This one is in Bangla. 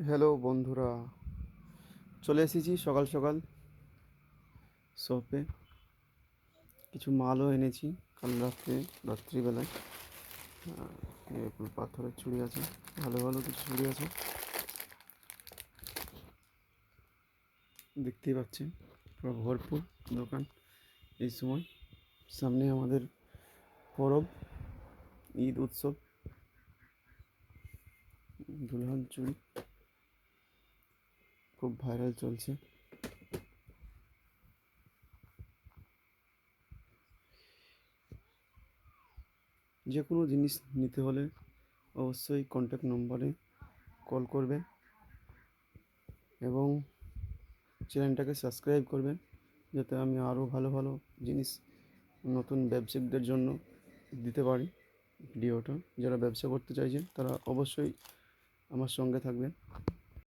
হ্যালো বন্ধুরা, চলে এসেছি সকাল সকাল শপে। কিছু মালও এনেছি কাল রাত্রিবেলায়। পাথরের চুড়ি আছে, ভালো ভালো কিছু চুড়ি আছে, দেখতেই পাচ্ছেন। পুরো ভরপুর দোকান এই সময়। সামনে আমাদের পরব, ঈদ উৎসব। দুলহান চুড়ি খুব ভাইরাল চলছে। যে কোনো জিনিস নিতে হলে অবশ্যই কন্ট্যাক্ট নম্বরে কল করবেন এবং চ্যানেলটাকে সাবস্ক্রাইব করবেন, যাতে আমি আরও ভালো ভালো জিনিস নতুন ব্যবসায়িকদের জন্য দিতে পারি ভিডিওটা। যারা ব্যবসা করতে চাইছেন তারা অবশ্যই আমার সঙ্গে থাকবেন।